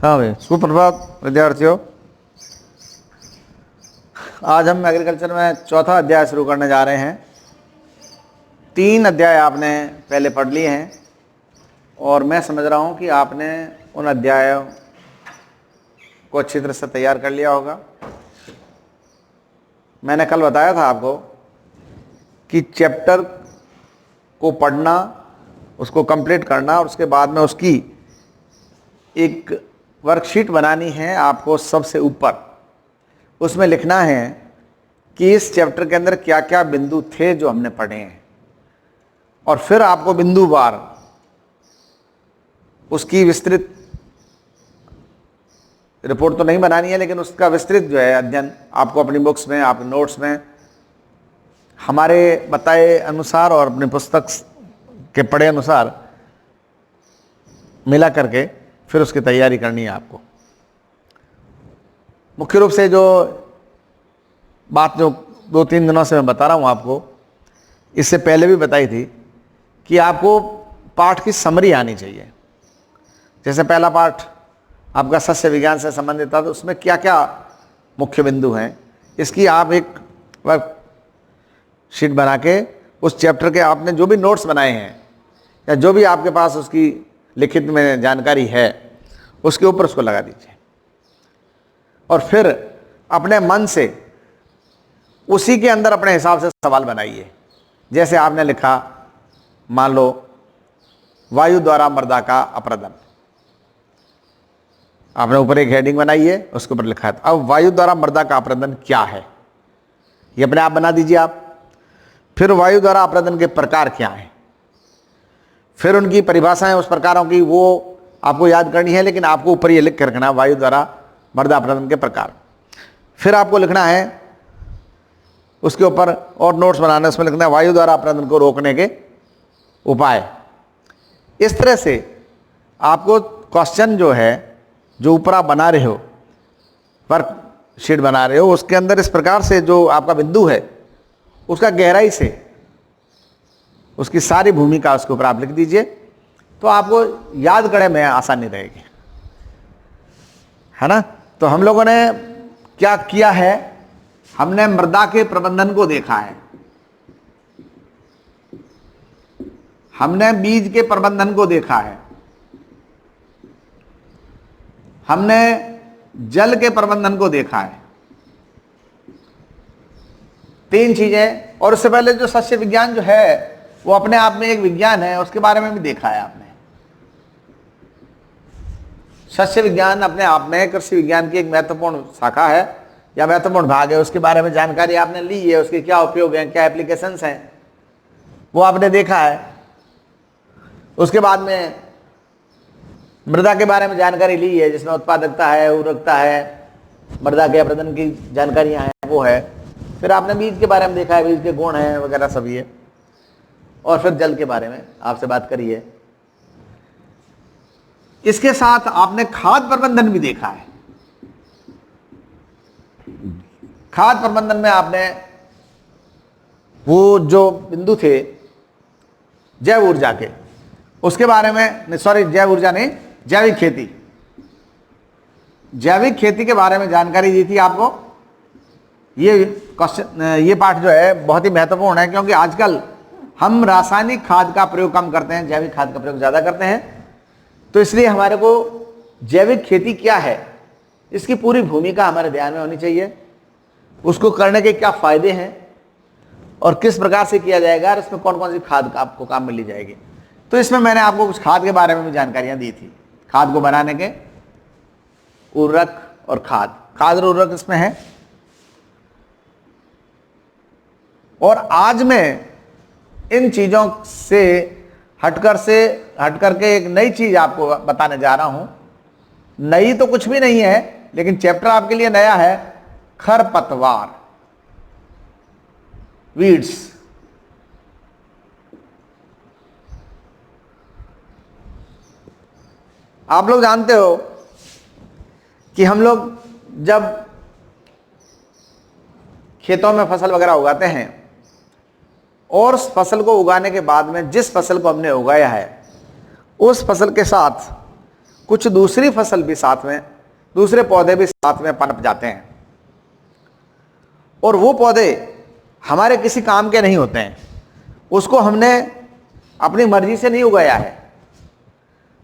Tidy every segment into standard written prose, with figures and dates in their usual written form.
हाँ भाई, सुप्रभात विद्यार्थियों। आज हम एग्रीकल्चर में चौथा अध्याय शुरू करने जा रहे हैं। 3 अध्याय आपने पहले पढ़ लिए हैं और मैं समझ रहा हूँ कि आपने उन अध्यायों को अच्छी तरह से तैयार कर लिया होगा। मैंने कल बताया था आपको कि चैप्टर को पढ़ना, उसको कंप्लीट करना और उसके बाद में उसकी एक वर्कशीट बनानी है आपको। सबसे ऊपर उसमें लिखना है कि इस चैप्टर के अंदर क्या क्या बिंदु थे जो हमने पढ़े हैं, और फिर आपको बिंदुवार उसकी विस्तृत रिपोर्ट तो नहीं बनानी है, लेकिन उसका विस्तृत जो है अध्ययन आपको अपनी बुक्स में, आपके नोट्स में हमारे बताए अनुसार और अपनी पुस्तक के पढ़े अनुसार मिला करके फिर उसकी तैयारी करनी है आपको। मुख्य रूप से जो बात जो 2-3 दिनों से मैं बता रहा हूँ आपको, इससे पहले भी बताई थी कि आपको पाठ की समरी आनी चाहिए। जैसे पहला पाठ आपका सस्य विज्ञान से संबंधित था, तो उसमें क्या क्या मुख्य बिंदु हैं, इसकी आप एक वर्कशीट बना के उस चैप्टर के आपने जो भी नोट्स बनाए हैं या जो भी आपके पास उसकी लिखित में जानकारी है उसके ऊपर उसको लगा दीजिए, और फिर अपने मन से उसी के अंदर अपने हिसाब से सवाल बनाइए। जैसे आपने लिखा, मान लो वायु द्वारा मृदा का अप्रदन, आपने ऊपर एक हेडिंग बनाई है, उसके ऊपर लिखा है। अब वायु द्वारा मृदा का अप्रदन क्या है, ये अपने आप बना दीजिए आप। फिर वायु द्वारा अप्रदन के प्रकार क्या हैं, फिर उनकी परिभाषाएं उस प्रकारों की वो आपको याद करनी है, लेकिन आपको ऊपर ये लिख कर रखना, वायु द्वारा मृदा अप्रदन के प्रकार। फिर आपको लिखना है उसके ऊपर और नोट्स बनाना, उसमें लिखना है वायु द्वारा अप्रदन को रोकने के उपाय। इस तरह से आपको क्वेश्चन जो है, जो ऊपर आप बना रहे हो, वर्कशीट बना रहे हो, उसके अंदर इस प्रकार से जो आपका बिंदु है उसका गहराई से उसकी सारी भूमिका उसके ऊपर आप लिख दीजिए, तो आपको याद करने में आसानी रहेगी, है ना। तो हम लोगों ने क्या किया है, हमने मृदा के प्रबंधन को देखा है, हमने बीज के प्रबंधन को देखा है, हमने जल के प्रबंधन को देखा है। 3 चीजें। और उससे पहले जो सस्य विज्ञान जो है वो अपने आप में एक विज्ञान है, उसके बारे में भी देखा है आपने। सस्य विज्ञान अपने आप में कृषि विज्ञान की एक महत्वपूर्ण शाखा है या महत्वपूर्ण भाग है, उसके बारे में जानकारी आपने ली है, उसके क्या उपयोग हैं, क्या एप्लीकेशंस हैं, वो आपने देखा है। उसके बाद में मृदा के बारे में जानकारी ली है, जिसमें उत्पादकता है, उर्वरकता है, मृदा के अप्रदन की जानकारियां हैं, वो है। फिर आपने बीज के बारे में देखा है, बीज के गुण हैं वगैरह सभी है। और फिर जल के बारे में आपसे बात करी है। इसके साथ आपने खाद प्रबंधन भी देखा है। खाद प्रबंधन में आपने वो जो बिंदु थे जैव ऊर्जा के, उसके बारे में, सॉरी जैव ऊर्जा नहीं, जैविक खेती, जैविक खेती के बारे में जानकारी दी थी आपको। ये क्वेश्चन, ये पाठ जो है बहुत ही महत्वपूर्ण है, क्योंकि आजकल हम रासायनिक खाद का प्रयोग कम करते हैं, जैविक खाद का प्रयोग ज्यादा करते हैं। तो इसलिए हमारे को जैविक खेती क्या है, इसकी पूरी भूमिका हमारे ध्यान में होनी चाहिए। उसको करने के क्या फायदे हैं और किस प्रकार से किया जाएगा, और इसमें कौन कौन सी खाद का आपको काम मिल जाएगी। तो इसमें मैंने आपको कुछ खाद के बारे में भी जानकारियां दी थी, खाद को बनाने के, उर्वरक और खाद और उर्वरक इसमें है। और आज मैं इन चीजों से हटकर के एक नई चीज आपको बताने जा रहा हूं। नई तो कुछ भी नहीं है, लेकिन चैप्टर आपके लिए नया है, खरपतवार, वीड्स। आप लोग जानते हो कि हम लोग जब खेतों में फसल वगैरह उगाते हैं और उस फसल को उगाने के बाद में जिस फसल को हमने उगाया है उस फसल के साथ कुछ दूसरी फसल भी साथ में, दूसरे पौधे भी साथ में पनप जाते हैं, और वो पौधे हमारे किसी काम के नहीं होते हैं, उसको हमने अपनी मर्जी से नहीं उगाया है,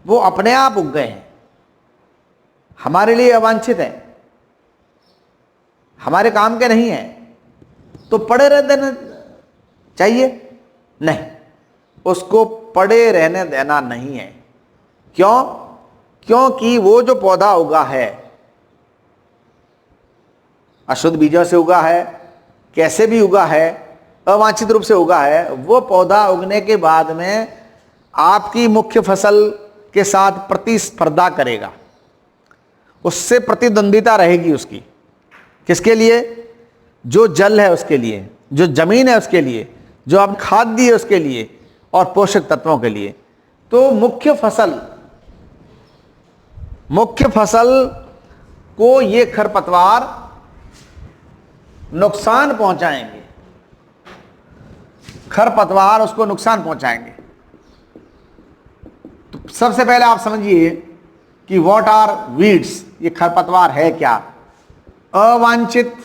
वो अपने आप उग गए हैं, हमारे लिए अवांछित हैं, हमारे काम के नहीं हैं, तो पड़े रह देना चाहिए? नहीं, उसको पड़े रहने देना नहीं है। क्यों? क्योंकि वो जो पौधा उगा है अशुद्ध बीजों से उगा है, कैसे भी उगा है, अवांछित रूप से उगा है, वो पौधा उगने के बाद में आपकी मुख्य फसल के साथ प्रतिस्पर्धा करेगा, उससे प्रतिद्वंदिता रहेगी उसकी। किसके लिए? जो जल है उसके लिए, जो जमीन है उसके लिए, जो आप खाद दी है उसके लिए, और पोषक तत्वों के लिए। तो मुख्य फसल को ये खरपतवार नुकसान पहुंचाएंगे, खरपतवार उसको नुकसान पहुंचाएंगे। तो सबसे पहले आप समझिए कि व्हाट आर वीड्स, ये खरपतवार है क्या? अवांछित,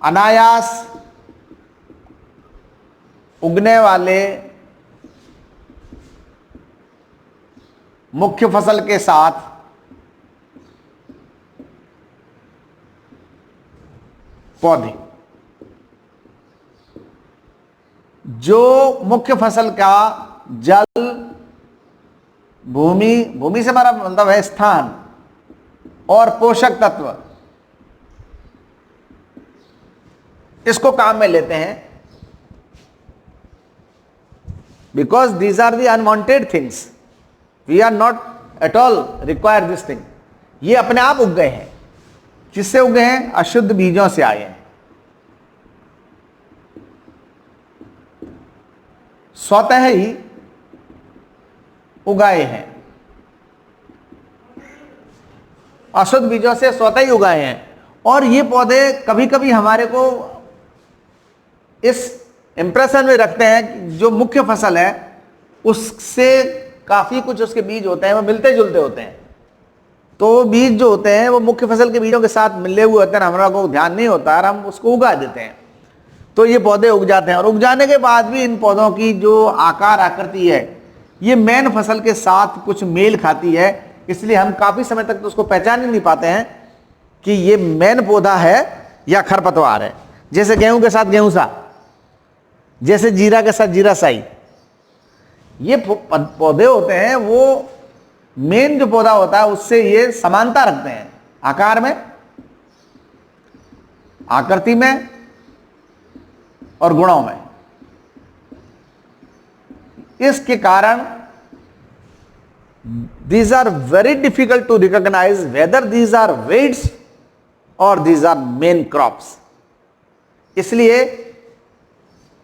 अनायास उगने वाले मुख्य फसल के साथ पौधे, जो मुख्य फसल का जल, भूमि से हमारा मतलब है स्थान, और पोषक तत्व, इसको काम में लेते हैं। Because these are the unwanted things, we are not at all require this thing. ये अपने आप उग गए हैं। किससे उगे हैं? अशुद्ध बीजों से आए हैं, स्वतः ही उगाए हैं, अशुद्ध बीजों से स्वतः ही उगाए हैं। और ये पौधे कभी कभी हमारे को इस इंप्रेशन में रखते हैं कि जो मुख्य फसल है उससे काफी कुछ उसके बीज होते हैं वो मिलते जुलते होते हैं। तो वो बीज जो होते हैं वो मुख्य फसल के बीजों के साथ मिले हुए होते हैं, हमारा को ध्यान नहीं होता और हम उसको उगा देते हैं। तो ये पौधे उग जाते हैं, और उग जाने के बाद भी इन पौधों की जो आकार आकृति है ये मेन फसल के साथ कुछ मेल खाती है, इसलिए हम काफी समय तक तो उसको पहचान ही नहीं पाते हैं कि ये मेन पौधा है या खरपतवार है। जैसे गेहूं के साथ गेहूं सा, जैसे जीरा के साथ जीरा साई, ये पौधे होते हैं, वो मेन जो पौधा होता है उससे ये समानता रखते हैं, आकार में, आकृति में और गुणों में। इसके कारण these are very difficult to recognize whether these are weeds or these are main crops। इसलिए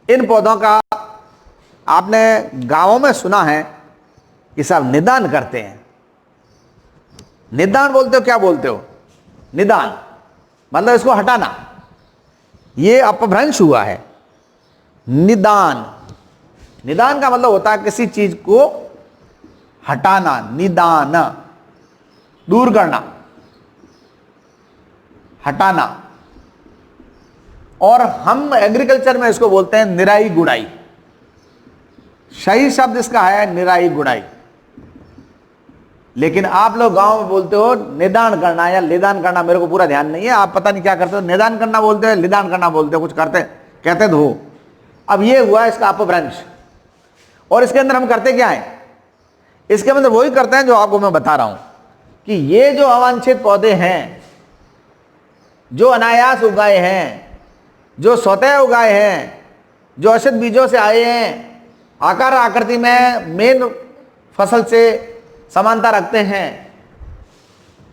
इन पौधों का आपने गांवों में सुना है कि सब निदान करते हैं। निदान बोलते हो? क्या बोलते हो? निदान मतलब इसको हटाना, ये अपभ्रंश हुआ है। निदान, निदान का मतलब होता है किसी चीज को हटाना, निदान, दूर करना, हटाना। और हम एग्रीकल्चर में इसको बोलते हैं निराई गुड़ाई। सही शब्द इसका है निराई गुड़ाई, लेकिन आप लोग गांव में बोलते हो निदान करना या लेदान करना, मेरे को पूरा ध्यान नहीं है, आप पता नहीं क्या करते हो, निदान करना बोलते हो, लेदान करना बोलते हो, कुछ करते कहते तो हो। अब ये हुआ इसका अपभ्रंश। और इसके अंदर हम करते क्या है? इसके अंदर वही करते हैं जो आपको मैं बता रहा हूं कि ये जो अवांछित पौधे हैं, जो अनायास उगाए हैं, जो स्वतः उगाए हैं, जो अशुद्ध बीजों से आए हैं, आकार आकृति में मेन फसल से समानता रखते हैं,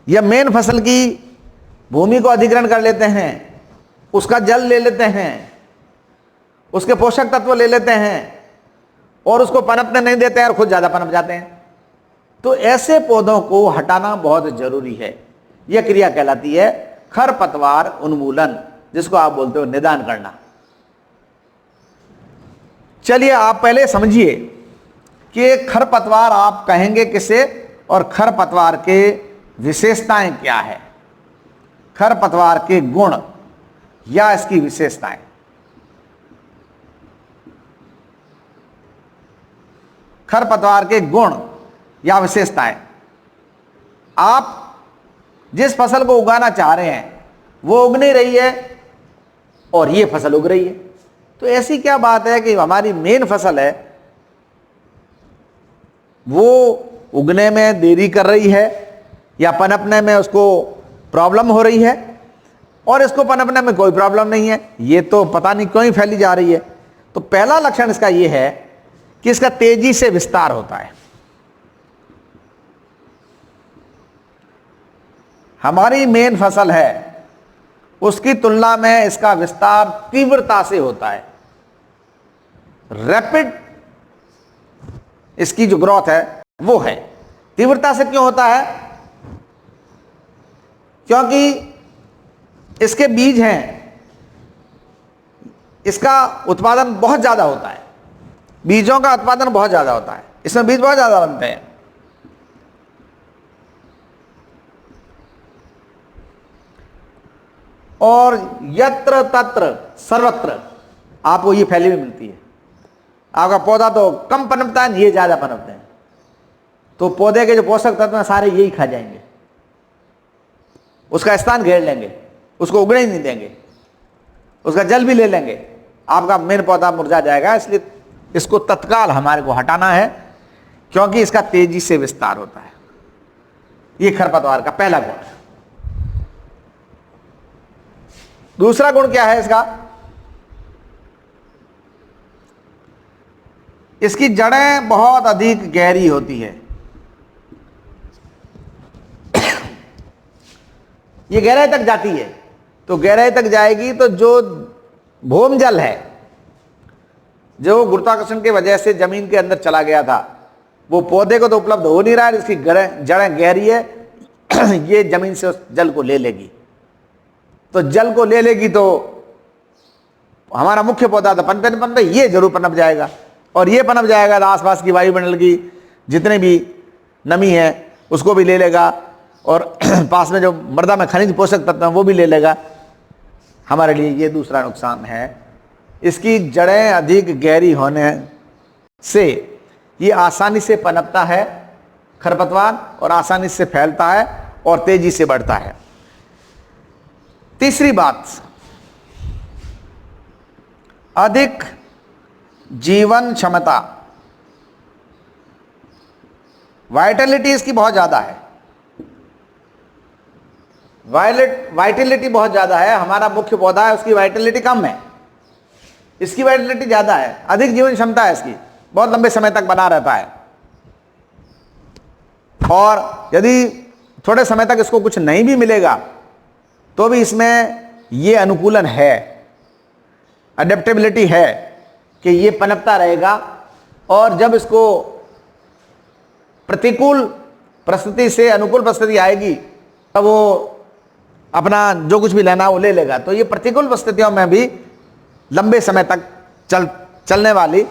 या मेन फसल की भूमि को अधिग्रहण कर लेते हैं, उसका जल ले लेते हैं, उसके पोषक तत्व ले लेते हैं, और उसको पनपने नहीं देते हैं और खुद ज्यादा पनप जाते हैं। तो ऐसे पौधों को हटाना बहुत जरूरी है। यह क्रिया कहलाती है खरपतवार उन्मूलन, जिसको आप बोलते हो निदान करना। चलिए आप पहले समझिए कि खरपतवार आप कहेंगे किसे और खरपतवार के विशेषताएं क्या है, खरपतवार के गुण या इसकी विशेषताएं। खरपतवार के गुण या विशेषताएं। आप जिस फसल को उगाना चाह रहे हैं वो उग नहीं रही है और ये फसल उग रही है, तो ऐसी क्या बात है कि हमारी मेन फसल है वो उगने में देरी कर रही है या पनपने में उसको प्रॉब्लम हो रही है और इसको पनपने में कोई प्रॉब्लम नहीं है, ये तो पता नहीं क्यों ही फैली जा रही है। तो पहला लक्षण इसका ये है कि इसका तेजी से विस्तार होता है। हमारी मेन फसल है उसकी तुलना में इसका विस्तार तीव्रता से होता है, रैपिड इसकी जो ग्रोथ है वो है। तीव्रता से क्यों होता है? क्योंकि इसके बीज हैं, इसका उत्पादन बहुत ज्यादा होता है, बीजों का उत्पादन बहुत ज्यादा होता है, इसमें बीज बहुत ज्यादा बनते हैं। और यत्र तत्र सर्वत्र आपको ये फैली हुई मिलती है। आपका पौधा तो कम पनपता है, ये ज्यादा पनपते हैं, तो पौधे के जो पोषक तत्व हैं सारे यही खा जाएंगे, उसका स्थान घेर लेंगे, उसको उगने ही नहीं देंगे, उसका जल भी ले लेंगे, आपका मेन पौधा मुरझा जाएगा। इसलिए इसको तत्काल हमारे को हटाना है क्योंकि इसका तेजी से विस्तार होता है। ये खरपतवार का पहला गुण है। दूसरा गुण क्या है इसका? इसकी जड़ें बहुत अधिक गहरी होती है। ये गहराई तक जाती है, तो गहराई तक जाएगी तो जो भूम जल है जो गुरुत्वाकर्षण की वजह से जमीन के अंदर चला गया था वो पौधे को तो उपलब्ध हो नहीं रहा है, इसकी जड़ें गहरी है, ये जमीन से उस जल को ले लेगी। तो जल को ले लेगी तो हमारा मुख्य पौधा तो पनपे नहीं पनपे, ये जरूर पनप जाएगा, और ये पनप जाएगा तो आसपास की वायुमंडल की जितने भी नमी है उसको भी ले लेगा, और पास में जो मृदा में खनिज पोषक तत्व हैं वो भी ले लेगा। हमारे लिए ये दूसरा नुकसान है। इसकी जड़ें अधिक गहरी होने से ये आसानी से पनपता है खरपतवार, और आसानी से फैलता है और तेजी से बढ़ता है। तीसरी बात, अधिक जीवन क्षमता, वाइटलिटी इसकी बहुत ज्यादा है। वाइटलिटी बहुत ज्यादा है। हमारा मुख्य पौधा है उसकी वाइटलिटी कम है, इसकी वाइटलिटी ज्यादा है, अधिक जीवन क्षमता है इसकी, बहुत लंबे समय तक बना रहता है। और यदि थोड़े समय तक इसको कुछ नहीं भी मिलेगा तो भी इसमें ये अनुकूलन है, अडेप्टेबिलिटी है कि ये पनपता रहेगा, और जब इसको प्रतिकूल परिस्थिति से अनुकूल परिस्थिति आएगी तब वो अपना जो कुछ भी लेना वो ले लेगा। तो ये प्रतिकूल परिस्थितियों में भी लंबे समय तक चलने वाली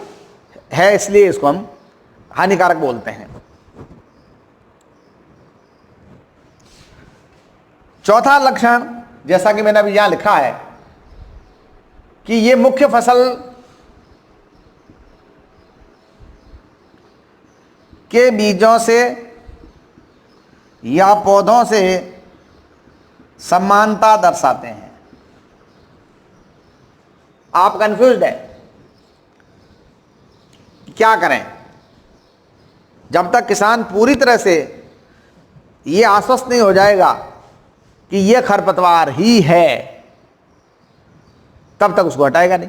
है, इसलिए इसको हम हानिकारक बोलते हैं। चौथा लक्षण, जैसा कि मैंने अभी यहां लिखा है कि ये मुख्य फसल के बीजों से या पौधों से समानता दर्शाते हैं। आप कंफ्यूज्ड है, क्या करें? जब तक किसान पूरी तरह से ये आश्वस्त नहीं हो जाएगा कि ये खरपतवार ही है तब तक उसको हटाएगा नहीं।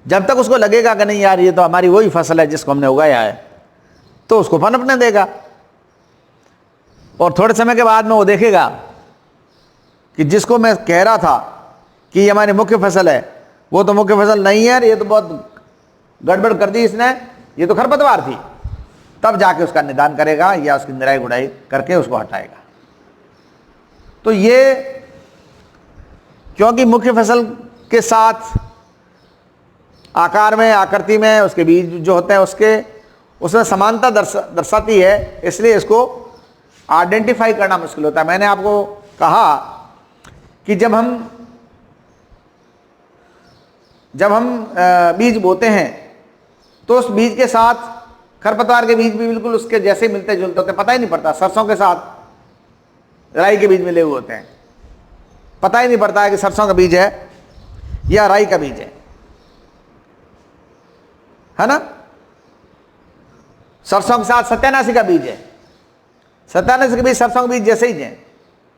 जब तक उसको लगेगा कि नहीं यार ये तो हमारी वही फसल है जिसको हमने उगाया है, तो उसको पनपने देगा, और थोड़े समय के बाद में वो देखेगा कि जिसको मैं कह रहा था कि ये हमारी मुख्य फसल है वो तो मुख्य फसल नहीं है, ये तो बहुत गड़बड़ कर दी इसने, ये तो खरपतवार थी। तब जाके उसका निदान करेगा या उसकी निराई गुड़ाई करके उसको हटाएगा। तो ये क्योंकि मुख्य फसल के साथ आकार में, आकृति में उसके बीज जो होते हैं उसके, उसमें समानता दर्शाती है, इसलिए इसको आइडेंटिफाई करना मुश्किल होता है। मैंने आपको कहा कि जब हम बीज बोते हैं तो उस बीज के साथ खरपतवार के बीज भी बिल्कुल उसके जैसे मिलते जुलते होते हैं, पता ही नहीं पड़ता। सरसों के साथ राई के बीज मिले हुए होते हैं, पता ही नहीं पड़ता है कि सरसों का बीज है या राई का बीज है ना। सरसों के साथ सत्यानाशी का बीज है, सत्यानाशी के बीज सरसों के बीज जैसे ही हैं।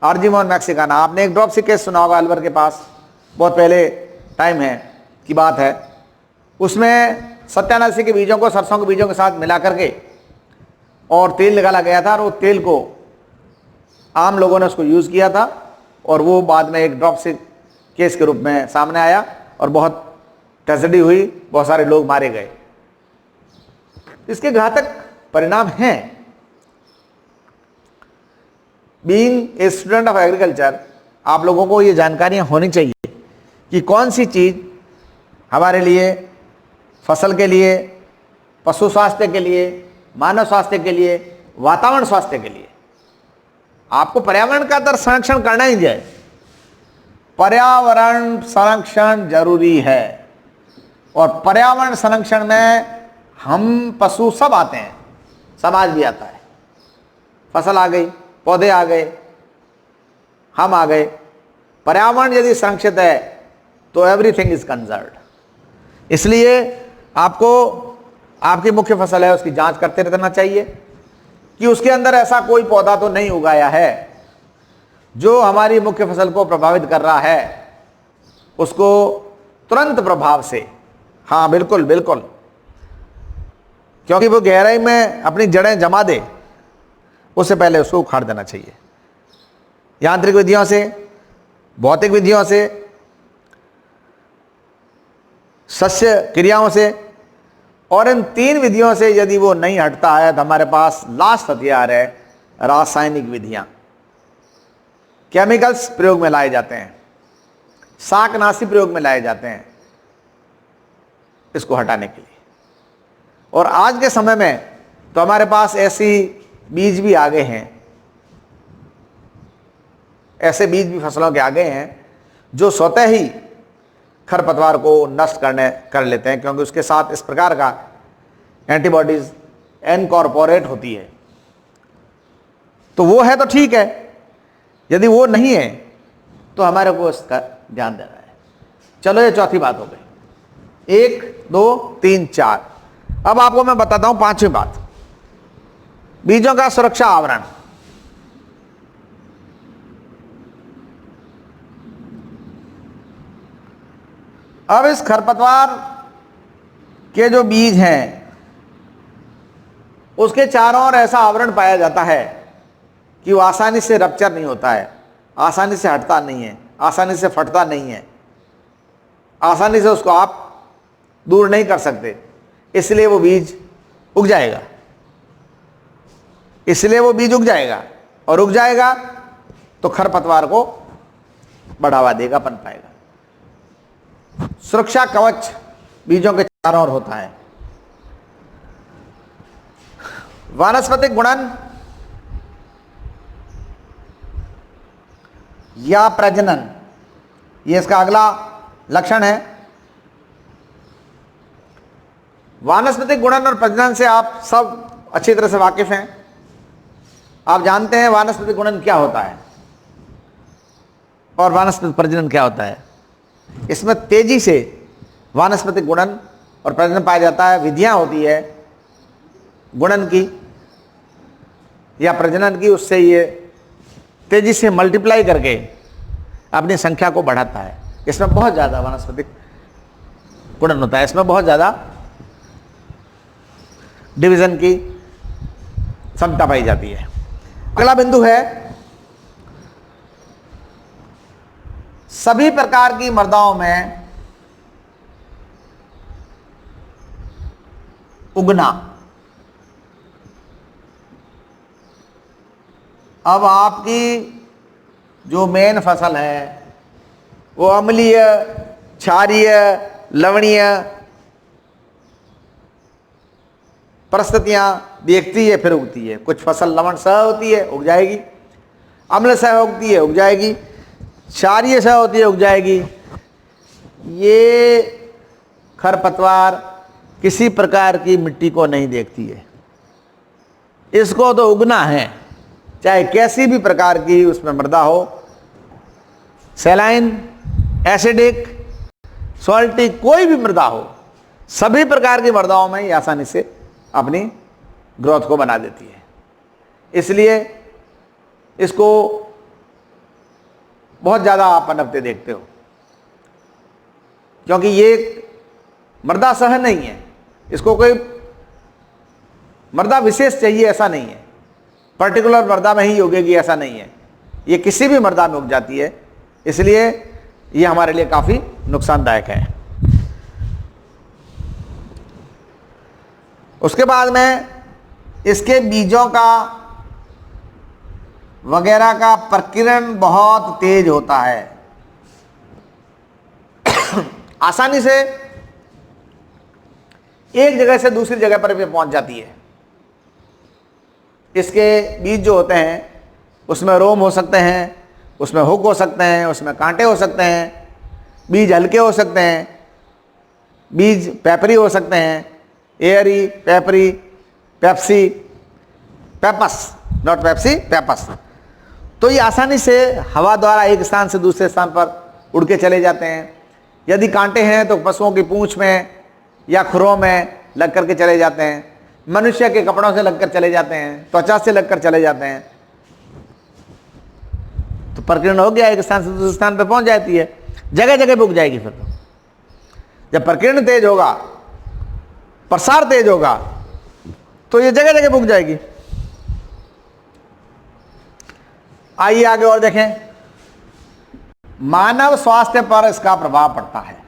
आर्जीमोन मैक्सिकाना, आपने एक ड्रॉप केस सुना होगा अलवर के पास, बहुत पहले टाइम है की बात है। उसमें सत्यानाशी के बीजों को सरसों के बीजों के साथ मिला करके और तेल निकाला गया था, और वो तेल को आम लोगों ने उसको यूज़ किया था, और वो बाद में एक ड्रॉप केस के रूप में सामने आया और बहुत ट्रेजेडी हुई, बहुत सारे लोग मारे गए। इसके घातक परिणाम हैं। Being a student of agriculture, आप लोगों को ये जानकारियां होनी चाहिए कि कौन सी चीज़ हमारे लिए, फसल के लिए, पशु स्वास्थ्य के लिए, मानव स्वास्थ्य के लिए, वातावरण स्वास्थ्य के लिए, आपको पर्यावरण का तो संरक्षण करना ही है। पर्यावरण संरक्षण जरूरी है, और पर्यावरण संरक्षण में हम पशु सब आते हैं, समाज भी आता है। फसल आ गई, पौधे आ गए, हम आ गए। पर्यावरण यदि संरक्षित है तो एवरीथिंग इज कंजर्व्ड। इसलिए आपको आपकी मुख्य फसल है उसकी जांच करते रहना चाहिए कि उसके अंदर ऐसा कोई पौधा तो नहीं उगाया है जो हमारी मुख्य फसल को प्रभावित कर रहा है। उसको तुरंत प्रभाव से, हाँ बिल्कुल बिल्कुल, क्योंकि वो गहराई में अपनी जड़ें जमा दे, उससे पहले उसको उखाड़ देना चाहिए। यांत्रिक विधियों से, भौतिक विधियों से, सस्य क्रियाओं से, और इन 3 विधियों से यदि वो नहीं हटता है तो हमारे पास लास्ट हथियार है रासायनिक विधियां। केमिकल्स प्रयोग में लाए जाते हैं, शाकनाशी प्रयोग में लाए जाते हैं इसको हटाने के लिए। और आज के समय में तो हमारे पास ऐसी बीज भी आ गए हैं, ऐसे बीज भी फसलों के आ गए हैं जो स्वतः ही खरपतवार को नष्ट कर लेते हैं, क्योंकि उसके साथ इस प्रकार का एंटीबॉडीज इनकॉर्पोरेट होती है। तो वो है तो ठीक है, यदि वो नहीं है तो हमारे को इसका ध्यान देना है। चलो ये चौथी बात हो गई, 1 2 3 4। अब आपको मैं बताता हूं 5वीं बात, बीजों का सुरक्षा आवरण। अब इस खरपतवार के जो बीज हैं उसके चारों ओर ऐसा आवरण पाया जाता है कि वो आसानी से रप्चर नहीं होता है, आसानी से हटता नहीं है, आसानी से फटता नहीं है, आसानी से उसको आप दूर नहीं कर सकते। इसलिए वो बीज उग जाएगा, इसलिए वो बीज उग जाएगा, और उग जाएगा तो खरपतवार को बढ़ावा देगा, पनपाएगा। सुरक्षा कवच बीजों के चारों ओर होता है। वानस्पतिक गुणन या प्रजनन, ये इसका अगला लक्षण है। वानस्पतिक गुणन और प्रजनन से आप सब अच्छी तरह से वाकिफ हैं। आप जानते हैं वानस्पतिक गुणन क्या होता है और वानस्पतिक प्रजनन क्या होता है। इसमें तेजी से वानस्पतिक गुणन और प्रजनन पाया जाता है। विधियां होती है गुणन की या प्रजनन की, उससे ये तेजी से मल्टीप्लाई करके अपनी संख्या को बढ़ाता है। इसमें बहुत ज़्यादा वानस्पतिक गुणन होता है, इसमें बहुत ज़्यादा डिवीजन की क्षमता पाई जाती है। अगला बिंदु है सभी प्रकार की मृदाओं में उगना। अब आपकी जो मेन फसल है वो अम्लीय, क्षारीय, लवणीय परिस्थितियां देखती है फिर उगती है। कुछ फसल लवण सह होती है, उग जाएगी, अम्ल सह उगती है, उग जाएगी, क्षारीय सह होती है, उग जाएगी। ये खरपतवार किसी प्रकार की मिट्टी को नहीं देखती है, इसको तो उगना है, चाहे कैसी भी प्रकार की उसमें मृदा हो, सैलाइन, एसिडिक, सॉल्टी, कोई भी मृदा हो, सभी प्रकार की मृदाओं में ये आसानी से अपनी ग्रोथ को बना देती है। इसलिए इसको बहुत ज़्यादा आप पनपते देखते हो, क्योंकि ये मृदा सह नहीं है, इसको कोई मृदा विशेष चाहिए ऐसा नहीं है, पर्टिकुलर मृदा में ही उगेगी ऐसा नहीं है, ये किसी भी मृदा में उग जाती है। इसलिए ये हमारे लिए काफ़ी नुकसानदायक है। उसके बाद में इसके बीजों का वगैरह का प्रकीर्णन बहुत तेज होता है, आसानी से एक जगह से दूसरी जगह पर भी पहुंच जाती है। इसके बीज जो होते हैं उसमें रोम हो सकते हैं, उसमें हुक हो सकते हैं, उसमें कांटे हो सकते हैं, बीज हल्के हो सकते हैं, बीज पेपरी हो सकते हैं, Airy, peppery, Pepsi, pappus, not Pepsi, pappus. तो ये आसानी से हवा द्वारा एक स्थान से दूसरे स्थान पर उड़ के चले जाते हैं। यदि कांटे हैं तो पशुओं की पूंछ में या खुरों में लग करके चले जाते हैं, मनुष्य के कपड़ों से लगकर चले जाते हैं, त्वचा से लगकर चले जाते हैं। तो प्रकीर्णन हो गया, एक स्थान से दूसरे स्थान पर पहुंच जाती है, जगह जगह उग जाएगी। फिर तो जब प्रकीर्णन तेज होगा, प्रसार तेज होगा, तो ये जगह जगह उग जाएगी। आइए आगे और देखें, मानव स्वास्थ्य पर इसका प्रभाव पड़ता है।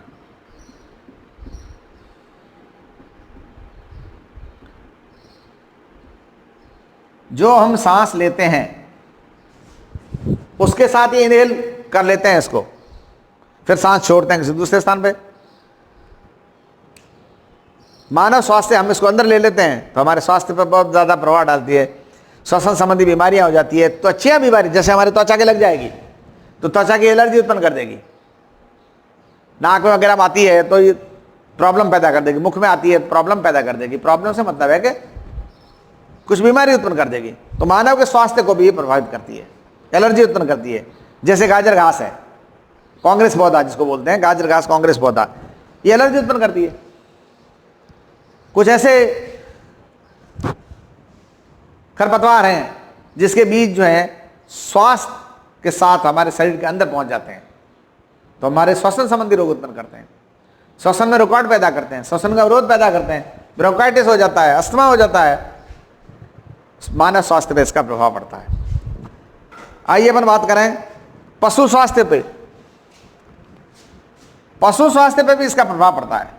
जो हम सांस लेते हैं उसके साथ ही इनहेल कर लेते हैं इसको, फिर सांस छोड़ते हैं किसी दूसरे स्थान पे। मानव स्वास्थ्य, हम इसको अंदर ले लेते हैं तो हमारे स्वास्थ्य पर बहुत ज़्यादा प्रभाव डालती है। श्वसन संबंधी बीमारियां हो जाती है, त्वचा बीमारी, जैसे हमारे त्वचा के लग जाएगी तो त्वचा की एलर्जी उत्पन्न कर देगी, नाक में वगैरह आती है तो ये प्रॉब्लम पैदा कर देगी, मुख में आती है प्रॉब्लम पैदा कर देगी। प्रॉब्लम से मतलब है कि कुछ बीमारी उत्पन्न कर देगी। तो मानव के स्वास्थ्य को भी ये प्रभावित करती है, एलर्जी उत्पन्न करती है। जैसे गाजर घास है, कांग्रेस पौधा जिसको बोलते हैं, गाजर घास कांग्रेस पौधा, ये एलर्जी उत्पन्न करती है। कुछ ऐसे खरपतवार हैं जिसके बीज जो हैं स्वास्थ्य के साथ हमारे शरीर के अंदर पहुंच जाते हैं तो हमारे श्वसन संबंधी रोग उत्पन्न करते हैं, श्वसन में रुकावट पैदा करते हैं, श्वसन का अवरोध पैदा करते हैं, ब्रोंकाइटिस हो जाता है, अस्थमा हो जाता है। मानव स्वास्थ्य पे इसका प्रभाव पड़ता है। आइए अपन बात करें पशु स्वास्थ्य पे। पशु स्वास्थ्य पे भी इसका प्रभाव पड़ता है।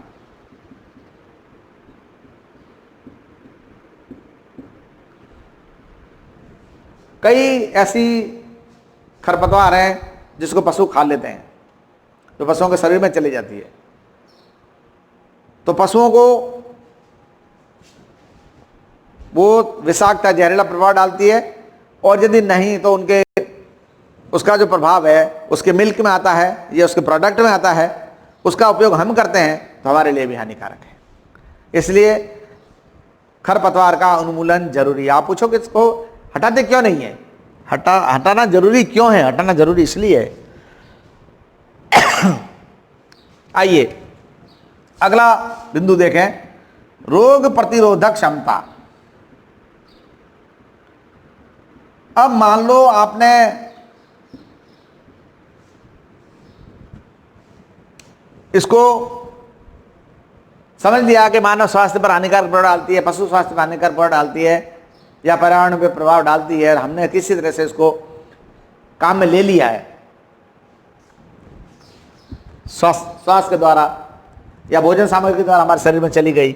कई ऐसी खरपतवार हैं जिसको पशु खा लेते हैं, जो पशुओं के शरीर में चली जाती है, तो पशुओं को वो विषाक्त जहरीला प्रभाव डालती है। और यदि नहीं तो उनके उसका जो प्रभाव है उसके मिल्क में आता है या उसके प्रोडक्ट में आता है, उसका उपयोग हम करते हैं तो हमारे लिए भी हानिकारक है। इसलिए खरपतवार का उन्मूलन जरूरी है। आप पूछो कि इसको हटाते क्यों नहीं है? हटाना जरूरी क्यों है? हटाना जरूरी इसलिए है। आइए अगला बिंदु देखें, रोग प्रतिरोधक क्षमता। अब मान लो आपने इसको समझ लिया कि मानव स्वास्थ्य पर हानिकारक प्रभाव डालती है, पशु स्वास्थ्य पर हानिकारक प्रभाव डालती है या पर्यावरण पर प्रभाव डालती है, और हमने किसी तरह से इसको काम में ले लिया है, स्वास्थ्य के द्वारा या भोजन सामग्री के द्वारा हमारे शरीर में चली गई,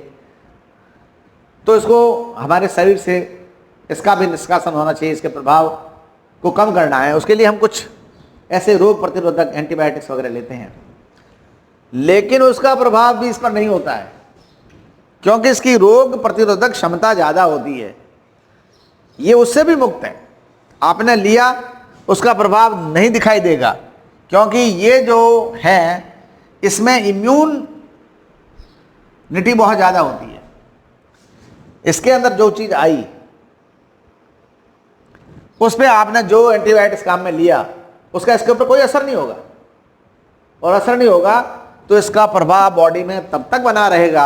तो इसको हमारे शरीर से इसका भी निष्कासन होना चाहिए, इसके प्रभाव को कम करना है। उसके लिए हम कुछ ऐसे रोग प्रतिरोधक एंटीबायोटिक्स वगैरह लेते हैं, लेकिन उसका प्रभाव भी इस पर नहीं होता है। क्योंकि इसकी रोग प्रतिरोधक क्षमता ज़्यादा होती है, ये उससे भी मुक्त है। आपने लिया उसका प्रभाव नहीं दिखाई देगा, क्योंकि ये जो है इसमें इम्यूनिटी बहुत ज़्यादा होती है। इसके अंदर जो चीज़ आई उस पर आपने जो एंटीबायोटिक्स काम में लिया उसका इसके ऊपर कोई असर नहीं होगा, और असर नहीं होगा तो इसका प्रभाव बॉडी में तब तक बना रहेगा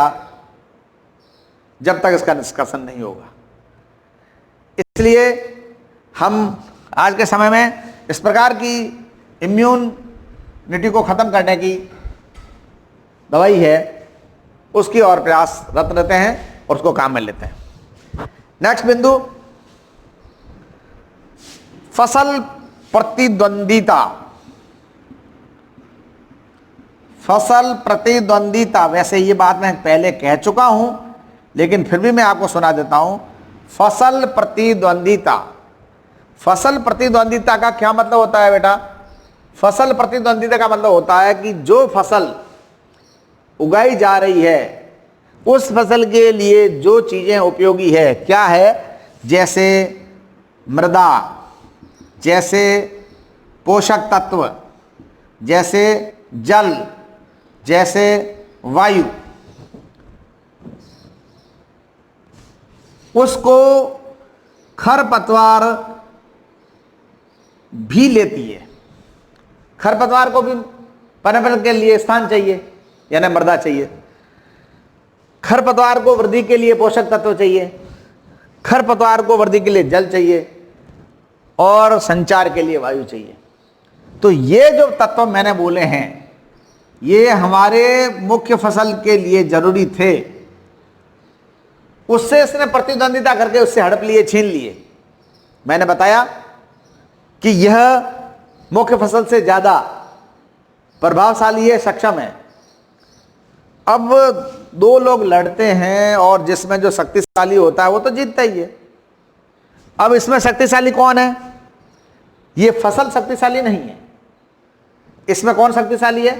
जब तक इसका निष्कर्षण नहीं होगा। इसलिए हम आज के समय में इस प्रकार की इम्यूनिटी को ख़त्म करने की दवाई है उसकी और प्रयासरत रहते हैं और उसको काम में लेते हैं। नेक्स्ट बिंदु, फसल प्रतिद्वंदिता। फसल प्रतिद्वंदिता, वैसे ये बात मैं पहले कह चुका हूं लेकिन फिर भी मैं आपको सुना देता हूं। फसल प्रतिद्वंदिता, फसल प्रतिद्वंदिता का क्या मतलब होता है बेटा? फसल प्रतिद्वंदिता का मतलब होता है कि जो फसल उगाई जा रही है उस फसल के लिए जो चीजें उपयोगी है, क्या है? जैसे मृदा, जैसे पोषक तत्व, जैसे जल, जैसे वायु, उसको खरपतवार भी लेती है। खरपतवार को भी पनपने के लिए स्थान चाहिए, यानी मृदा चाहिए। खरपतवार को वृद्धि के लिए पोषक तत्व चाहिए, खरपतवार को वृद्धि के लिए जल चाहिए, और संचार के लिए वायु चाहिए। तो ये जो तत्व मैंने बोले हैं ये हमारे मुख्य फसल के लिए जरूरी थे, उससे इसने प्रतिद्वंदिता करके उससे हड़प लिए, छीन लिए। मैंने बताया कि यह मुख्य फसल से ज्यादा प्रभावशाली है, सक्षम है। अब दो लोग लड़ते हैं और जिसमें जो शक्तिशाली होता है वो तो जीतता ही है। अब इसमें शक्तिशाली कौन है? ये फसल शक्तिशाली नहीं है। इसमें कौन शक्तिशाली है?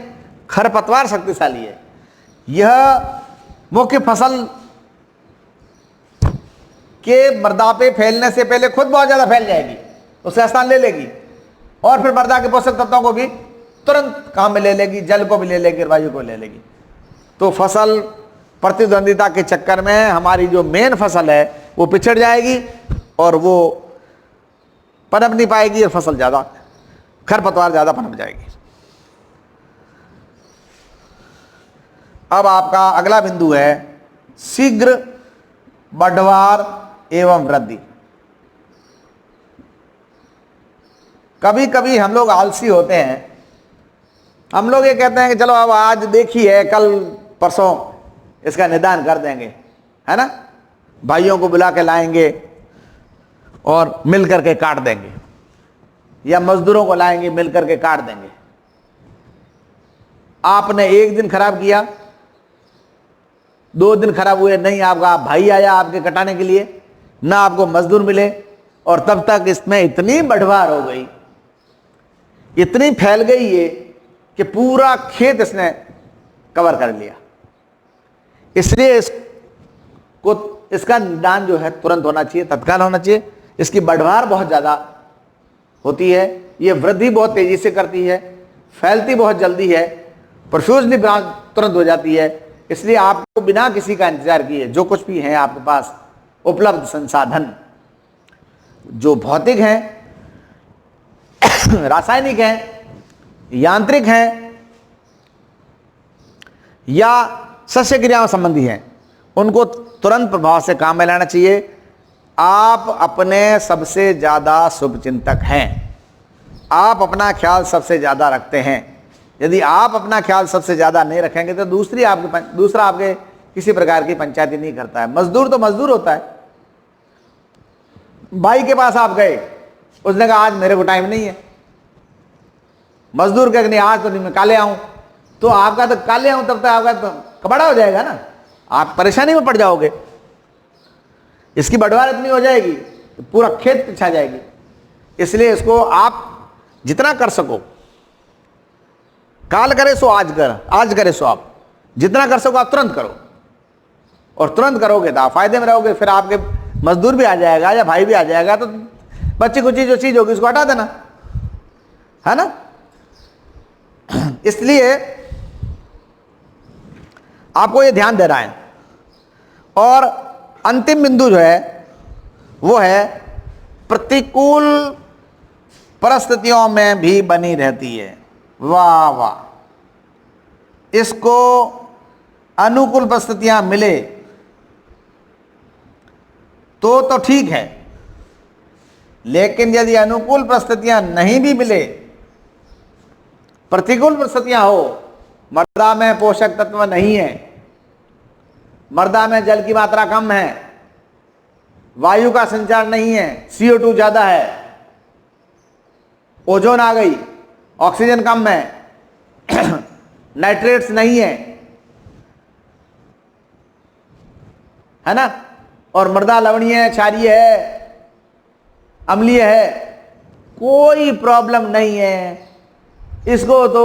खरपतवार शक्तिशाली है। यह मुख्य फसल के मृदा पे फैलने से पहले खुद बहुत ज्यादा फैल जाएगी, उसका स्थान ले लेगी, और फिर मृदा के पोषक तत्वों को भी तुरंत काम में ले लेगी, जल को भी ले लेगी, वायु को ले लेगी। तो फसल प्रतिद्वंदिता के चक्कर में हमारी जो मेन फसल है वो पिछड़ जाएगी और वो पनप नहीं पाएगी, और फसल ज्यादा, खरपतवार ज्यादा पनप जाएगी। अब आपका अगला बिंदु है शीघ्र बढ़वार एवं वृद्धि। कभी कभी हम लोग आलसी होते हैं, हम लोग ये कहते हैं कि चलो अब आज देखी है, कल परसों इसका निदान कर देंगे, है ना, भाइयों को बुला के लाएंगे और मिल करके काट देंगे, या मजदूरों को लाएंगे मिल करके काट देंगे। आपने एक दिन खराब किया, 2 दिन खराब हुए, नहीं आपका भाई आया आपके कटाने के लिए, ना आपको मजदूर मिले, और तब तक इसमें इतनी बढ़वार हो गई, इतनी फैल गई ये कि पूरा खेत इसने कवर कर लिया। इसलिए इसका निदान जो है तुरंत होना चाहिए, तत्काल होना चाहिए। इसकी बढ़वार बहुत ज्यादा होती है, ये वृद्धि बहुत तेजी से करती है, फैलती बहुत जल्दी है, परफ्यूजली तुरंत हो जाती है। इसलिए आपको बिना किसी का इंतजार किए जो कुछ भी है आपके पास उपलब्ध संसाधन, जो भौतिक हैं, रासायनिक हैं, यांत्रिक हैं, या सस्य क्रियाओं संबंधी हैं, उनको तुरंत प्रभाव से काम में लाना चाहिए। आप अपने सबसे ज्यादा शुभचिंतक हैं, आप अपना ख्याल सबसे ज्यादा रखते हैं। यदि आप अपना ख्याल सबसे ज्यादा नहीं रखेंगे तो दूसरा आपके किसी प्रकार की पंचायती नहीं करता है। मजदूर तो मजदूर होता है। भाई के पास आप गए, उसने कहा आज मेरे को टाइम नहीं है, मजदूर कह नहीं आज तो नहीं, मैं काले आऊं, तो आपका तो काले आऊं तब तक आपका तो कबाड़ा हो जाएगा ना, आप परेशानी में पड़ जाओगे। इसकी बढ़वार इतनी हो जाएगी तो पूरा खेत पिछा जाएगी। इसलिए इसको आप जितना कर सको, काल करे सो आज कर, आज करे सो आप, जितना कर सको आप तुरंत करो। और तुरंत करोगे तो आप फायदे में रहोगे, फिर आपके मजदूर भी आ जाएगा या भाई भी आ जाएगा, तो बच्ची कुची जो चीज होगी उसको हटा देना, है ना। इसलिए आपको ये ध्यान देना है। और अंतिम बिंदु जो है वो है प्रतिकूल परिस्थितियों में भी बनी रहती है। वाह वाह, इसको अनुकूल परिस्थितियां मिले तो ठीक है, लेकिन यदि अनुकूल परिस्थितियां नहीं भी मिले, प्रतिकूल परिस्थितियां हो, मृदा में पोषक तत्व नहीं है, मृदा में जल की मात्रा कम है, वायु का संचार नहीं है, CO2 ज्यादा है, ओजोन आ गई, ऑक्सीजन कम है, नाइट्रेट्स नहीं है ना, और मृदा लवणीय है, क्षारीय है, अम्लीय है, कोई प्रॉब्लम नहीं है, इसको तो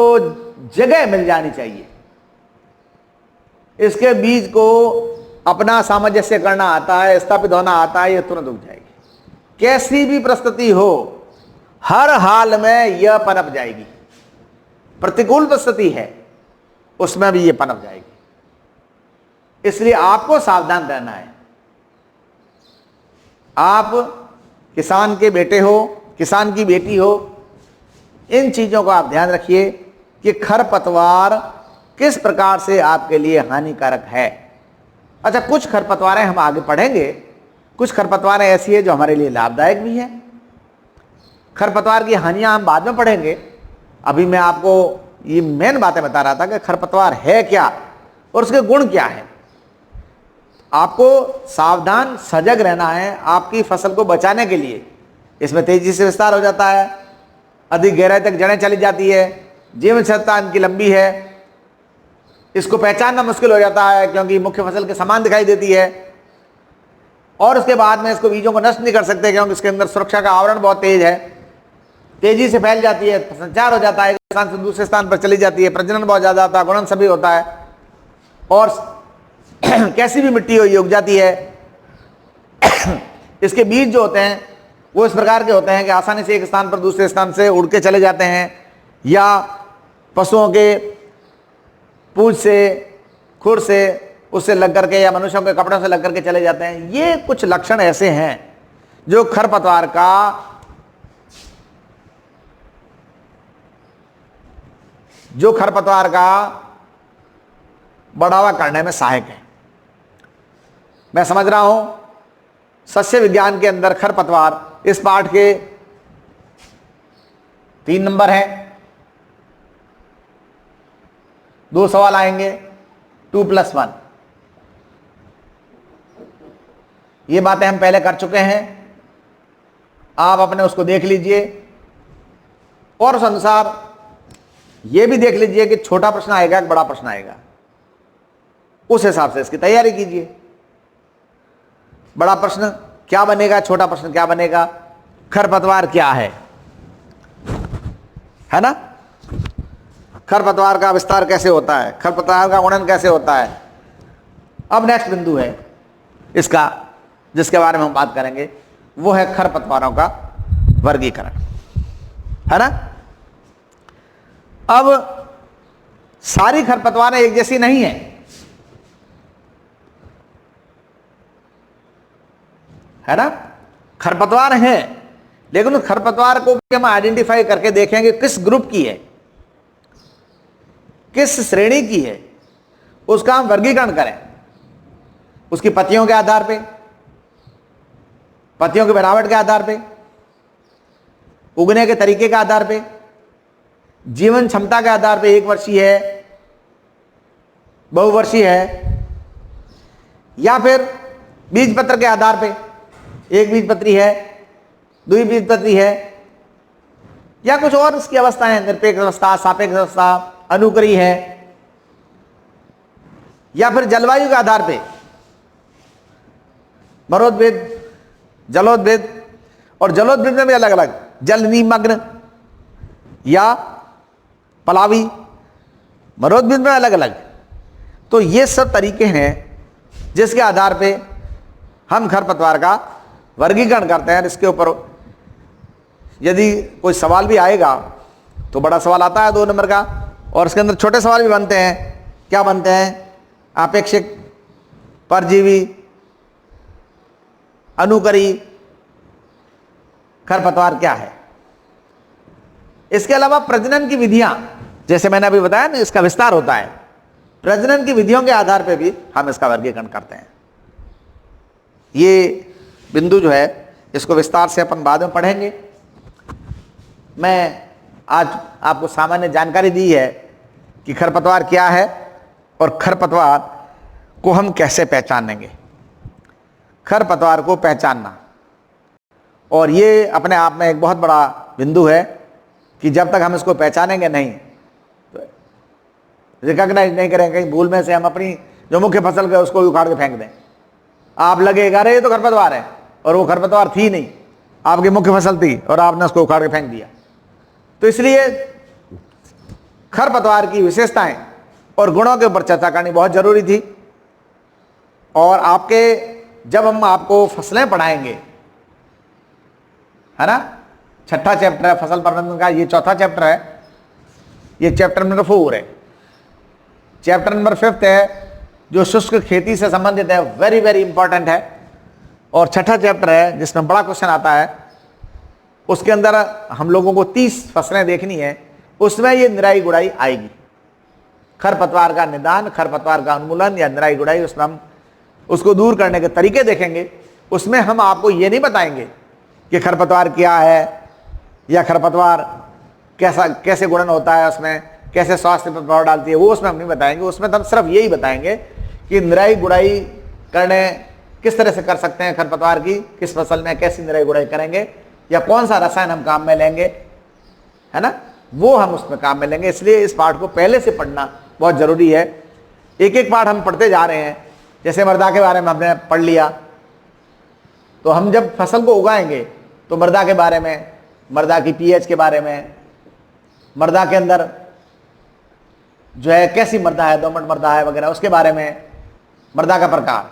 जगह मिल जानी चाहिए। इसके बीज को अपना सामंजस्य करना आता है, स्थापित होना आता है, यह तुरंत उग जाएगी। कैसी भी परिस्थिति हो, हर हाल में यह पनप जाएगी। प्रतिकूल परिस्थिति है उसमें भी यह पनप जाएगी। इसलिए आपको सावधान रहना है। आप किसान के बेटे हो, किसान की बेटी हो, इन चीजों का आप ध्यान रखिए कि खरपतवार किस प्रकार से आपके लिए हानिकारक है। अच्छा, कुछ खरपतवारें हम आगे पढ़ेंगे, कुछ खरपतवारें ऐसी है जो हमारे लिए लाभदायक भी है। खरपतवार की हानियां हम बाद में पढ़ेंगे। अभी मैं आपको ये मेन बातें बता रहा था कि खरपतवार है क्या और उसके गुण क्या है। आपको सावधान सजग रहना है आपकी फसल को बचाने के लिए। इसमें तेजी से विस्तार हो जाता है, अधिक गहराई तक जड़ें चली जाती है, जीवन क्षमता इनकी लंबी है, इसको पहचानना मुश्किल हो जाता है क्योंकि मुख्य फसल के समान दिखाई देती है, और उसके बाद में इसको बीजों को नष्ट नहीं कर सकते क्योंकि इसके अंदर सुरक्षा का आवरण बहुत तेज है, तेजी से फैल जाती है, संचार हो जाता है, एक स्थान से दूसरे स्थान पर चली जाती है, प्रजनन बहुत ज्यादा होता है, गुणन सभी होता है, और कैसी भी मिट्टी हो ये उग जाती है। इसके बीज जो होते हैं वो इस प्रकार के होते हैं कि आसानी से एक स्थान पर दूसरे स्थान से उड़ के चले जाते हैं, या पशुओं के पूंछ से, खुर से, उससे लग करके, या मनुष्यों के कपड़ों से लग करके चले जाते हैं। ये कुछ लक्षण ऐसे हैं जो खरपतवार का बढ़ावा करने में सहायक है। मैं समझ रहा हूं सस्य विज्ञान के अंदर खरपतवार इस पाठ के 3 नंबर है। 2 सवाल आएंगे, 2+1। ये बातें हम पहले कर चुके हैं, आप अपने उसको देख लीजिए, और उस अनुसार ये भी देख लीजिए कि छोटा प्रश्न आएगा कि बड़ा प्रश्न आएगा, उस हिसाब से इसकी तैयारी कीजिए। बड़ा प्रश्न क्या बनेगा, छोटा प्रश्न क्या बनेगा, खरपतवार क्या है ना, खरपतवार का विस्तार कैसे होता है, खरपतवार का गुणन कैसे होता है। अब नेक्स्ट बिंदु है इसका जिसके बारे में हम बात करेंगे, वो है खरपतवारों का वर्गीकरण, है ना। अब सारी खरपतवारें एक जैसी नहीं है ना। खरपतवार हैं, लेकिन उस खरपतवार को भी हम आइडेंटिफाई करके देखेंगे किस ग्रुप की है, किस श्रेणी की है, उसका हम वर्गीकरण करें। उसकी पत्तियों के आधार पे, पत्तियों की बनावट के आधार पे, उगने के तरीके के आधार पे, जीवन क्षमता के आधार पे, 1 वर्षीय है, बहुवर्षीय है, या फिर बीज पत्र के आधार पे, 1 बीजपत्री है, 2 बीजपत्री है, या कुछ और इसकी अवस्थाएं, निरपेक्ष अवस्था, सापेक्ष अवस्था, अनुकरी है, या फिर जलवायु के आधार पे मरोद्भिद, जलोद्भिद, और जलोद्भिद में भी अलग अलग, जल निमग्न या पलावी, मरोद्भिद में अलग अलग। तो ये सब तरीके हैं जिसके आधार पे हम खरपतवार का वर्गीकरण करते हैं। इसके ऊपर यदि कोई सवाल भी आएगा तो बड़ा सवाल आता है 2 नंबर का, और इसके अंदर छोटे सवाल भी बनते हैं। क्या बनते हैं? आपेक्षिक, परजीवी, अनुकरी खरपतवार क्या है। इसके अलावा प्रजनन की विधियां, जैसे मैंने अभी बताया ना, इसका विस्तार होता है। प्रजनन की विधियों के आधार पर भी हम इसका वर्गीकरण करते हैं। ये बिंदु जो है इसको विस्तार से अपन बाद में पढ़ेंगे। मैं आज आपको सामान्य जानकारी दी है कि खरपतवार क्या है और खरपतवार को हम कैसे पहचानेंगे। खरपतवार को पहचानना, और ये अपने आप में एक बहुत बड़ा बिंदु है कि जब तक हम इसको पहचानेंगे नहीं, तो रिकॉग्नाइज नहीं करेंगे, कहीं भूल में से हम अपनी जो मुख्य फसल है उसको उखाड़ के फेंक दें, आप लगेगा अरे ये तो खरपतवार है, और वो खरपतवार थी नहीं, आपकी मुख्य फसल थी और आपने उसको उखाड़ के फेंक दिया। तो इसलिए खरपतवार की विशेषताएं और गुणों के ऊपर चर्चा करनी बहुत जरूरी थी। और जब हम आपको फसलें पढ़ाएंगे, है ना, 6ठा चैप्टर है फसल प्रबंधन का, ये 4था चैप्टर है, ये चैप्टर नंबर 4 है। चैप्टर नंबर 5 है जो शुष्क खेती से संबंधित है, वेरी वेरी इंपॉर्टेंट है। और 6ठा चैप्टर है जिसमें बड़ा क्वेश्चन आता है, उसके अंदर हम लोगों को 30 फसलें देखनी है, उसमें ये निराई गुड़ाई आएगी। खरपतवार का निदान, खरपतवार का उन्मूलन या निराई गुड़ाई, उसमें हम उसको दूर करने के तरीके देखेंगे। उसमें हम आपको ये नहीं बताएंगे कि खरपतवार क्या है या खरपतवार कैसे गुणन होता है, उसमें कैसे स्वास्थ्य पर प्रभाव डालती है, वो उसमें हम नहीं बताएंगे। उसमें तो हम सिर्फ यही बताएंगे कि निराई गुड़ाई करने किस तरह से कर सकते हैं खरपतवार की, किस फसल में कैसी निराई गुड़ाई करेंगे, या कौन सा रसायन हम काम में लेंगे, है ना, वो हम उसमें काम में लेंगे। इसलिए इस पाठ को पहले से पढ़ना बहुत जरूरी है। एक एक पाठ हम पढ़ते जा रहे हैं। जैसे मृदा के बारे में हमने पढ़ लिया, तो हम जब फसल को उगाएंगे तो मृदा के बारे में, मृदा की पीएच के बारे में, मृदा के अंदर जो है कैसी मृदा है, दोमट मृदा है वगैरह, उसके बारे में, मृदा का प्रकार,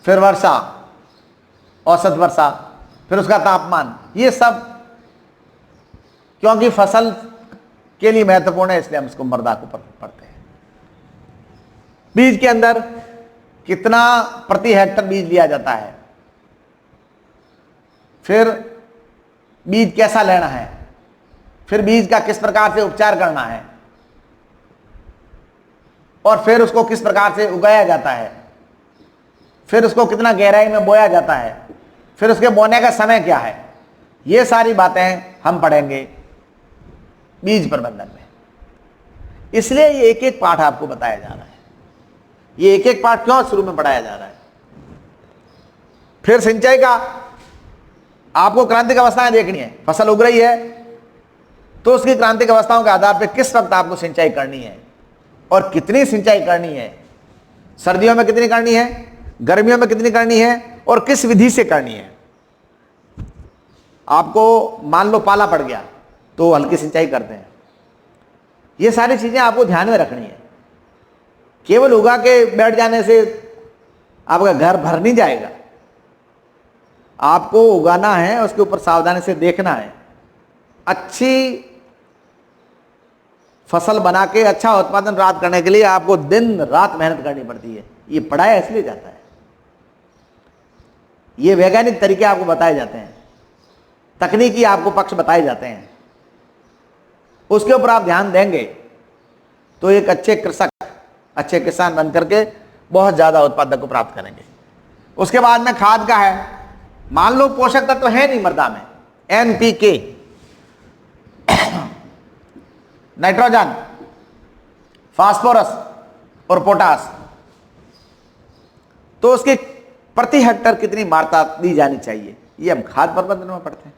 फिर वर्षा, औसत वर्षा, फिर उसका तापमान, ये सब क्योंकि फसल के लिए महत्वपूर्ण है, इसलिए हम इसको मृदा को पढ़ते हैं। बीज के अंदर कितना प्रति हेक्टर बीज लिया जाता है, फिर बीज कैसा लेना है, फिर बीज का किस प्रकार से उपचार करना है, और फिर उसको किस प्रकार से उगाया जाता है, फिर उसको कितना गहराई में बोया जाता है, फिर उसके बोने का समय क्या है, ये सारी बातें हम पढ़ेंगे बीज प्रबंधन में। इसलिए ये एक एक पाठ आपको बताया जा रहा है। ये एक एक पाठ क्यों शुरू में पढ़ाया जा रहा है? फिर सिंचाई का आपको क्रांतिक अवस्थाएं देखनी है। फसल उग रही है तो उसकी क्रांतिक अवस्थाओं के आधार पर किस वक्त आपको सिंचाई करनी है और कितनी सिंचाई करनी है, सर्दियों में कितनी करनी है, गर्मियों में कितनी करनी है, और किस विधि से करनी है। आपको मान लो पाला पड़ गया तो हल्की सिंचाई करते हैं। ये सारी चीजें आपको ध्यान में रखनी है। केवल उगा के बैठ जाने से आपका घर भर नहीं जाएगा। आपको उगाना है, उसके ऊपर सावधानी से देखना है। अच्छी फसल बना के अच्छा उत्पादन प्राप्त करने के लिए आपको दिन रात मेहनत करनी पड़ती है। ये पढ़ाया इसलिए जाता है, ये वैज्ञानिक तरीके आपको बताए जाते हैं, तकनीकी आपको पक्ष बताए जाते हैं। उसके ऊपर आप ध्यान देंगे तो एक अच्छे कृषक, अच्छे किसान बन करके बहुत ज्यादा उत्पादक को प्राप्त करेंगे। उसके बाद में खाद का है। मान लो पोषक तत्व है नहीं मृदा में, NPK, नाइट्रोजन, फास्फोरस और पोटास, तो उसके प्रति हेक्टर कितनी मात्रा दी जानी चाहिए, ये हम खाद प्रबंधन में पढ़ते हैं।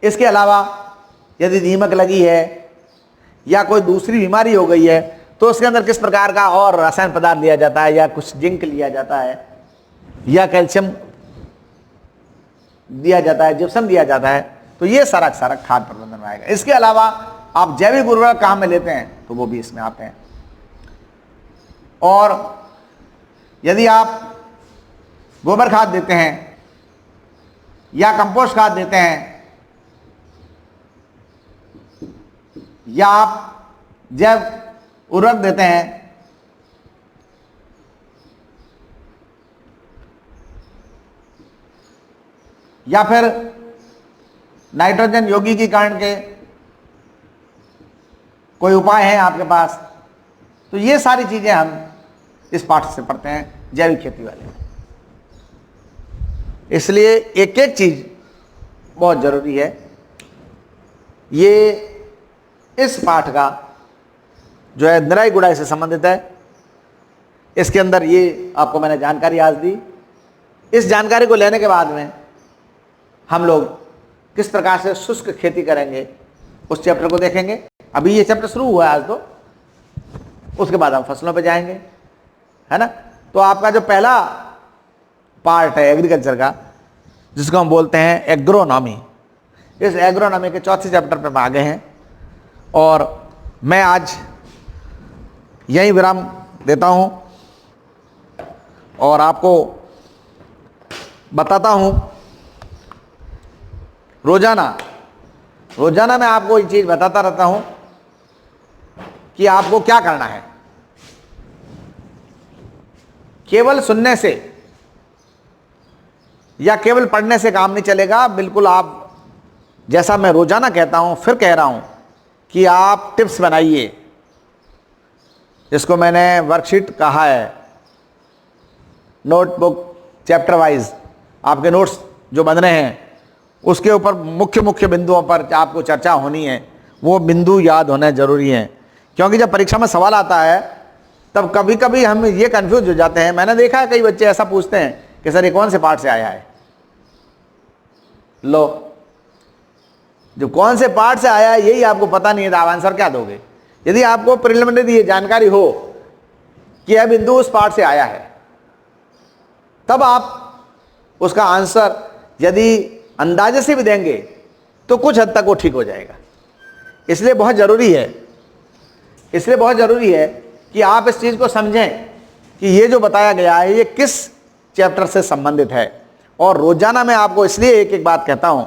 इसके अलावा यदि दीमक लगी है या कोई दूसरी बीमारी हो गई है तो उसके अंदर किस प्रकार का और रसायन पदार्थ लिया जाता है, या कुछ जिंक लिया जाता है, या कैल्शियम दिया जाता है, जिप्सम दिया जाता है। तो ये सारा खाद प्रबंधन में आएगा। इसके अलावा आप जैविक उर्वरक काम में लेते हैं तो वो भी इसमें आते हैं। और यदि आप गोबर खाद देते हैं या कंपोस्ट खाद देते हैं या आप जैव उर्वरक देते हैं या फिर नाइट्रोजन यौगिकीकरण के कोई उपाय है आपके पास, तो ये सारी चीजें हम इस पाठ से पढ़ते हैं जैविक खेती वाले। इसलिए एक एक चीज बहुत जरूरी है। ये इस पाठ का जो है निराई गुड़ाई से संबंधित है। इसके अंदर ये आपको मैंने जानकारी आज दी। इस जानकारी को लेने के बाद में हम लोग किस प्रकार से शुष्क खेती करेंगे उस चैप्टर को देखेंगे। अभी ये चैप्टर शुरू हुआ है आज, तो उसके बाद हम फसलों पे जाएंगे, है ना। तो आपका जो पहला पार्ट है एग्रीकल्चर का, जिसको हम बोलते हैं एग्रोनॉमी, इस एग्रोनॉमी के चौथे चैप्टर पे हम आ गए हैं और मैं आज यहीं विराम देता हूं और आपको बताता हूं रोजाना मैं आपको ये चीज बताता रहता हूं कि आपको क्या करना है। केवल सुनने से या केवल पढ़ने से काम नहीं चलेगा। बिल्कुल आप, जैसा मैं रोजाना कहता हूं, फिर कह रहा हूं कि आप टिप्स बनाइए, जिसको मैंने वर्कशीट कहा है, नोटबुक चैप्टर वाइज आपके नोट्स जो बन रहे हैं उसके ऊपर मुख्य बिंदुओं पर आपको चर्चा होनी है। वो बिंदु याद होने जरूरी हैं, क्योंकि जब परीक्षा में सवाल आता है तब कभी कभी हम ये कंफ्यूज हो जाते हैं। मैंने देखा है कई बच्चे ऐसा पूछते हैं कि सर ये कौन से पार्ट से आया है। लो, जो कौन से पार्ट से आया है यही आपको पता नहीं है तो आप आंसर क्या दोगे। यदि आपको प्रिलिमिनरी ये जानकारी हो कि यह बिंदु उस पार्ट से आया है, तब आप उसका आंसर यदि अंदाजे से भी देंगे तो कुछ हद तक वो ठीक हो जाएगा। इसलिए बहुत जरूरी है कि आप इस चीज को समझें कि ये जो बताया गया है ये किस चैप्टर से संबंधित है। और रोजाना मैं आपको इसलिए एक एक बात कहता हूं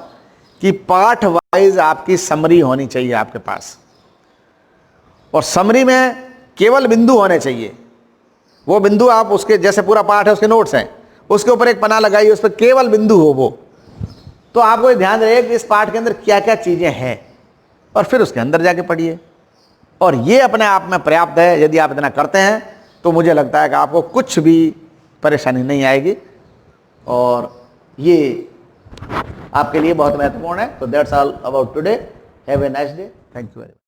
कि पाठ वाइज आपकी समरी होनी चाहिए आपके पास, और समरी में केवल बिंदु होने चाहिए। वो बिंदु आप उसके, जैसे पूरा पाठ है उसके नोट्स हैं, उसके ऊपर एक पन्ना लगाइए, उस पर केवल बिंदु हो वो। तो आपको ये ध्यान रहे कि इस पाठ के अंदर क्या क्या चीजें हैं, और फिर उसके अंदर जाके पढ़िए। और ये अपने आप में पर्याप्त है। यदि आप इतना करते हैं तो मुझे लगता है कि आपको कुछ भी परेशानी नहीं आएगी, और ये आपके लिए बहुत महत्वपूर्ण है। तो that's all about today. Have a nice day. Thank you very much.